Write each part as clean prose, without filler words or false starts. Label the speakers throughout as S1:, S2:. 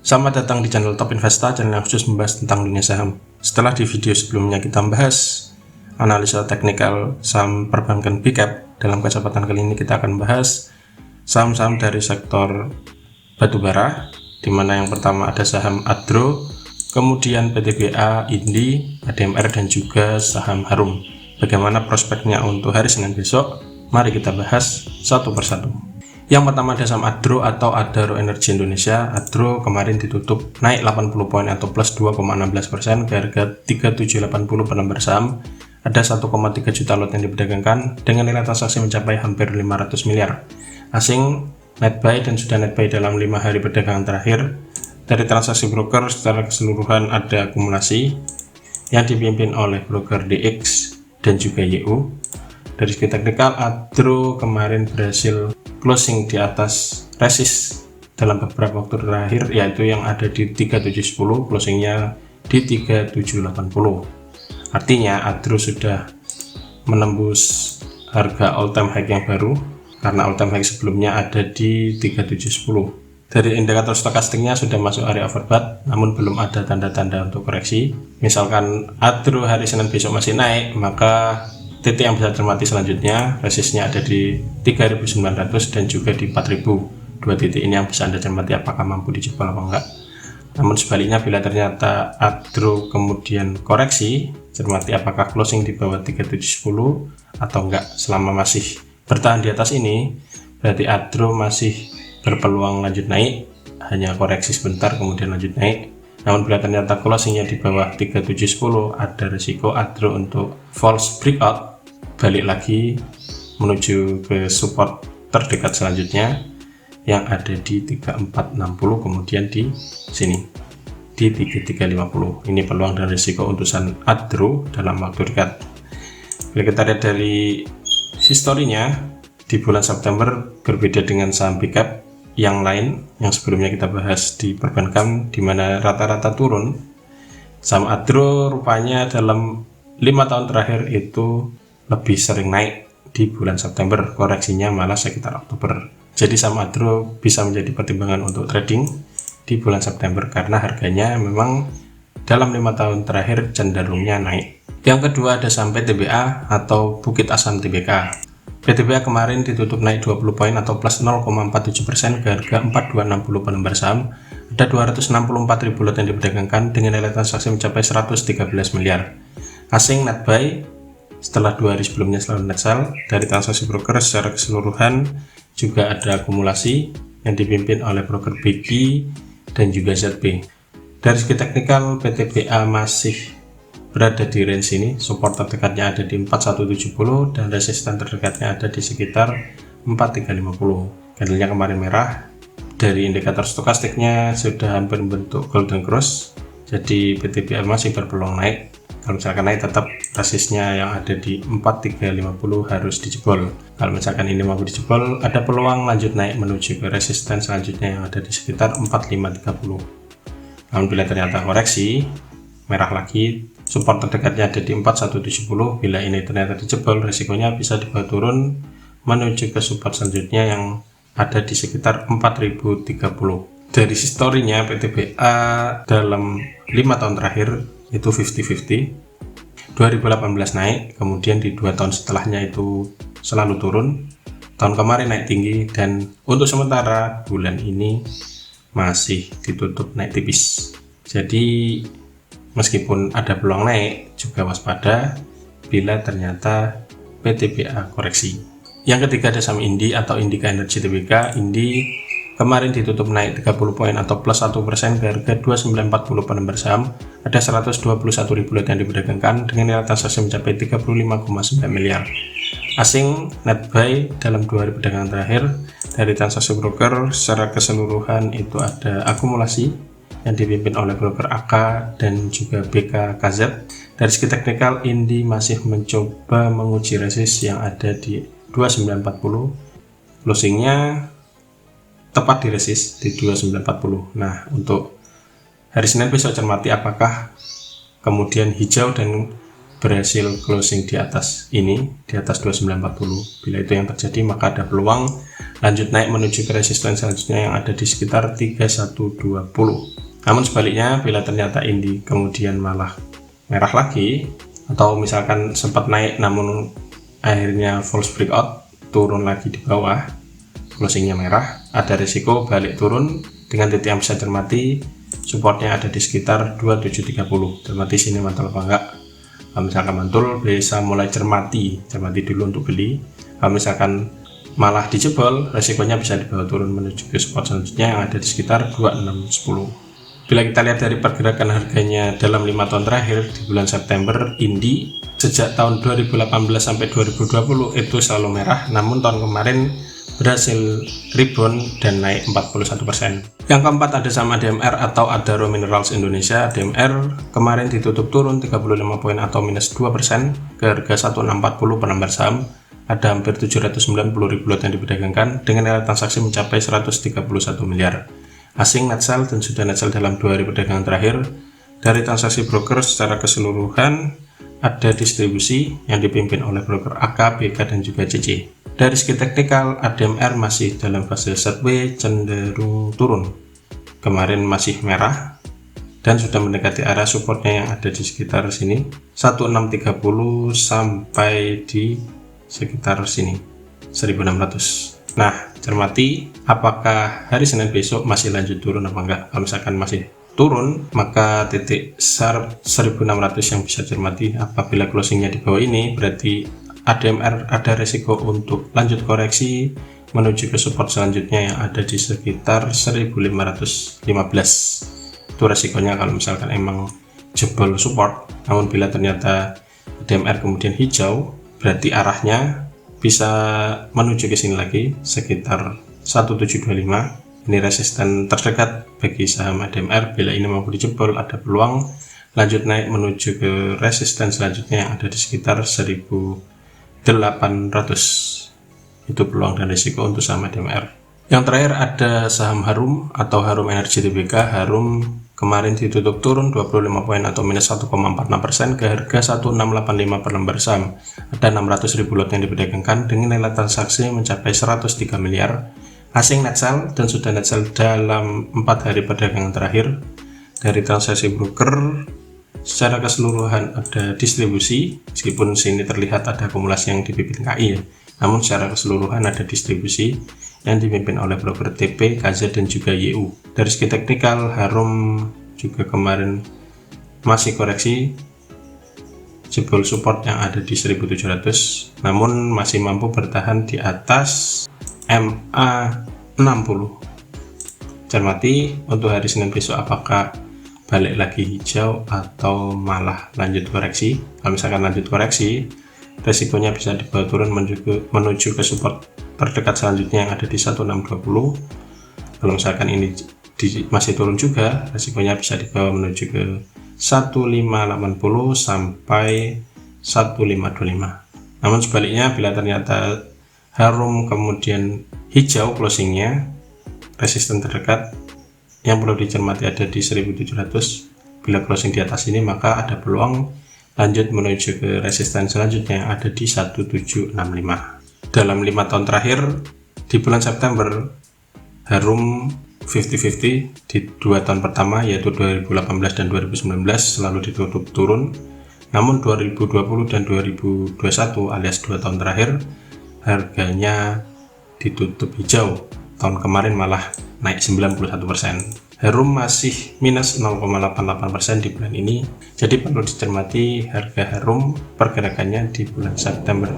S1: Selamat datang di channel Top Investa, channel yang khusus membahas tentang dunia saham. Setelah di video sebelumnya kita membahas analisa teknikal saham perbankan big cap, dalam kesempatan kali ini kita akan membahas saham-saham dari sektor batubara, di mana yang pertama ada saham Adro, kemudian PTBA, Indi, ADMR, dan juga saham Harum. Bagaimana prospeknya untuk hari Senin besok? Mari kita bahas satu persatu. Yang pertama ada saham Adro atau Adaro Energi Indonesia. Adro kemarin ditutup naik 80 poin atau plus 2,16% ke harga 3780 per lembar saham. Ada 1,3 juta lot yang diperdagangkan dengan nilai transaksi mencapai hampir 500 miliar. Asing net buy dan sudah net buy dalam 5 hari perdagangan terakhir. Dari transaksi broker secara keseluruhan ada akumulasi yang dipimpin oleh broker DX dan juga YU. Dari segi teknikal, Adro kemarin berhasil closing di atas resist dalam beberapa waktu terakhir, yaitu yang ada di 3710, closingnya di 3780. Artinya Adro sudah menembus harga all time high yang baru, karena all time high sebelumnya ada di 3710. Dari indikator stokastiknya sudah masuk area overbought, namun belum ada tanda-tanda untuk koreksi. Misalkan Adro hari Senin besok masih naik, maka titik yang bisa cermati selanjutnya, resistnya ada di 3.900 dan juga di 4.000. Dua titik ini yang bisa Anda cermati apakah mampu dijebol atau enggak. Namun sebaliknya, bila ternyata Adro kemudian koreksi, cermati apakah closing di bawah 3710 atau enggak. Selama masih bertahan di atas ini, berarti Adro masih berpeluang lanjut naik, hanya koreksi sebentar kemudian lanjut naik. Namun bila ternyata closingnya di bawah 3710, ada risiko Adro untuk false breakout, balik lagi menuju ke support terdekat selanjutnya yang ada di 3460, kemudian di sini di 3350. Ini peluang dan risiko untuk saham Adro dalam waktu dekat. Bila kita lihat dari historinya, di bulan September berbeda dengan saham big cap yang lain yang sebelumnya kita bahas di perbankan, di mana rata-rata turun. Saham Adro rupanya dalam 5 tahun terakhir itu lebih sering naik di bulan September, koreksinya malah sekitar Oktober. Jadi saham Adro bisa menjadi pertimbangan untuk trading di bulan September karena harganya memang dalam 5 tahun terakhir cenderungnya naik. Yang kedua ada saham PTBA atau Bukit Asam Tbk. PTBA kemarin ditutup naik 20 poin atau plus 0,47% ke harga 4260 per lembar saham. Ada 264.000 lot yang diperdagangkan dengan nilai transaksi mencapai 113 miliar. Asing net buy setelah 2 hari sebelumnya selalu net sell. Dari transaksi broker secara keseluruhan juga ada akumulasi yang dipimpin oleh broker BG dan juga ZB. Dari segi teknikal, PTBA masih berada di range ini, support terdekatnya ada di 4170 dan resisten terdekatnya ada di sekitar 4350. Candlenya kemarin merah. Dari indikator stokastiknya sudah hampir membentuk golden cross, jadi PTBA masih berpeluang naik. Kalau misalkan naik, tetap resistnya yang ada di 4350 harus dijebol. Kalau misalkan ini mampu dijebol, ada peluang lanjut naik menuju ke resisten selanjutnya yang ada di sekitar 4530. Namun bila ternyata koreksi merah lagi, support terdekatnya ada di 4170. Bila ini ternyata dijebol, risikonya bisa dibawa turun menuju ke support selanjutnya yang ada di sekitar 4030. Dari historinya, PTBA dalam 5 tahun terakhir itu 50-50. 2018 naik, kemudian di 2 tahun setelahnya itu selalu turun. Tahun kemarin naik tinggi, dan untuk sementara bulan ini masih ditutup naik tipis. Jadi meskipun ada peluang naik, juga waspada bila ternyata PTBA koreksi. Yang ketiga ada saham Indi atau Indika Energi Tbk. Indi kemarin ditutup naik 30 poin atau plus 1% ke harga 2940 per lembar saham. Ada 121.000 lot yang diperdagangkan dengan nilai transaksi mencapai 35,9 miliar. Asing net buy dalam 2 hari perdagangan terakhir. Dari transaksi broker secara keseluruhan itu ada akumulasi yang dipimpin oleh broker AK dan juga BKKZ. Dari segi teknikal, Indi masih mencoba menguji resist yang ada di 2940. Closingnya tepat di resist di 2940. Nah, untuk hari Senin besok cermati apakah kemudian hijau dan berhasil closing di atas ini, di atas 2940. Bila itu yang terjadi, maka ada peluang lanjut naik menuju ke resisten selanjutnya yang ada di sekitar 3120. Namun sebaliknya, bila ternyata ini kemudian malah merah lagi, atau misalkan sempat naik namun akhirnya false breakout, turun lagi di bawah, closingnya merah, ada risiko balik turun dengan titik yang bisa cermati supportnya ada di sekitar 2730. Cermati sini mantul apa enggak. Kalau misalkan mantul, bisa mulai cermati dulu untuk beli. Kalau misalkan malah dijebol, resikonya bisa dibawa turun menuju ke support selanjutnya yang ada di sekitar 2610. Bila kita lihat dari pergerakan harganya dalam 5 tahun terakhir di bulan September, Indi sejak tahun 2018 sampai 2020 itu selalu merah, namun tahun kemarin berhasil rebound dan naik 41%. Yang keempat ada saham ADMR atau Adaro Minerals Indonesia. ADMR kemarin ditutup turun 35 poin atau minus 2% ke harga 1640 per lembar saham. Ada hampir 790 ribu lot yang diperdagangkan dengan nilai transaksi mencapai 131 miliar. Asing net sell dan sudah net sell dalam 2 hari perdagangan terakhir. Dari transaksi broker secara keseluruhan ada distribusi yang dipimpin oleh broker AK, BK, dan juga CC. Dari segi teknikal, ADMR masih dalam fase sideways cenderung turun. Kemarin masih merah dan sudah mendekati area supportnya yang ada di sekitar sini 1630 sampai di sekitar sini 1600. Nah, cermati apakah hari Senin besok masih lanjut turun apa enggak. Kalau misalkan masih turun, maka titik SAR 1600 yang bisa cermati. Apabila closingnya di bawah ini, berarti ADMR ada resiko untuk lanjut koreksi menuju ke support selanjutnya yang ada di sekitar 1515. Itu resikonya kalau misalkan emang jebol support. Namun bila ternyata ADMR kemudian hijau, berarti arahnya bisa menuju ke sini lagi sekitar 1725. Ini resisten terdekat bagi saham ADMR. Bila ini mampu dijebol, ada peluang lanjut naik menuju ke resisten selanjutnya yang ada di sekitar 1800. Itu peluang dan risiko untuk saham ADMR. Yang terakhir ada saham Harum atau Harum Energi Tbk. Harum kemarin ditutup turun 25 poin atau minus 1,46% ke harga 1685 per lembar saham. Ada 600 ribu lot yang diperdagangkan dengan nilai transaksi mencapai 103 miliar. Asing net sell dan sudah net sell dalam 4 hari perdagangan terakhir. Dari transaksi broker secara keseluruhan ada distribusi, meskipun sini terlihat ada akumulasi yang dipimpin KI ya, namun secara keseluruhan ada distribusi yang dipimpin oleh broker TP, KZ, dan juga YU. Dari segi teknikal, Harum juga kemarin masih koreksi, jebol support yang ada di 1700, namun masih mampu bertahan di atas MA60. Cermati untuk hari Senin besok apakah balik lagi hijau atau malah lanjut koreksi. Kalau misalkan lanjut koreksi, resikonya bisa dibawa turun menuju ke support terdekat selanjutnya yang ada di 1620. Kalau misalkan ini masih turun juga, resikonya bisa dibawa menuju ke 1580 sampai 1525. Namun sebaliknya, bila ternyata Harum kemudian hijau closingnya, resisten terdekat yang perlu dicermati ada di 1700. Bila closing di atas ini, maka ada peluang lanjut menuju ke resisten selanjutnya yang ada di 1765. Dalam 5 tahun terakhir di bulan September, Harum 50-50 di 2 tahun pertama yaitu 2018 dan 2019 selalu ditutup turun. Namun 2020 dan 2021 alias 2 tahun terakhir harganya ditutup hijau. Tahun kemarin malah naik 91%. Harum masih minus 0,88% di bulan ini. Jadi perlu dicermati harga Harum pergerakannya di bulan September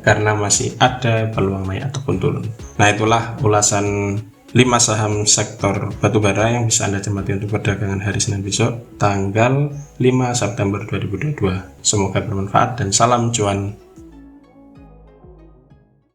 S1: karena masih ada peluang naik ataupun turun. Nah, itulah ulasan 5 saham sektor batubara yang bisa Anda cermati untuk perdagangan hari Senin besok tanggal 5 September 2022. Semoga bermanfaat dan salam cuan.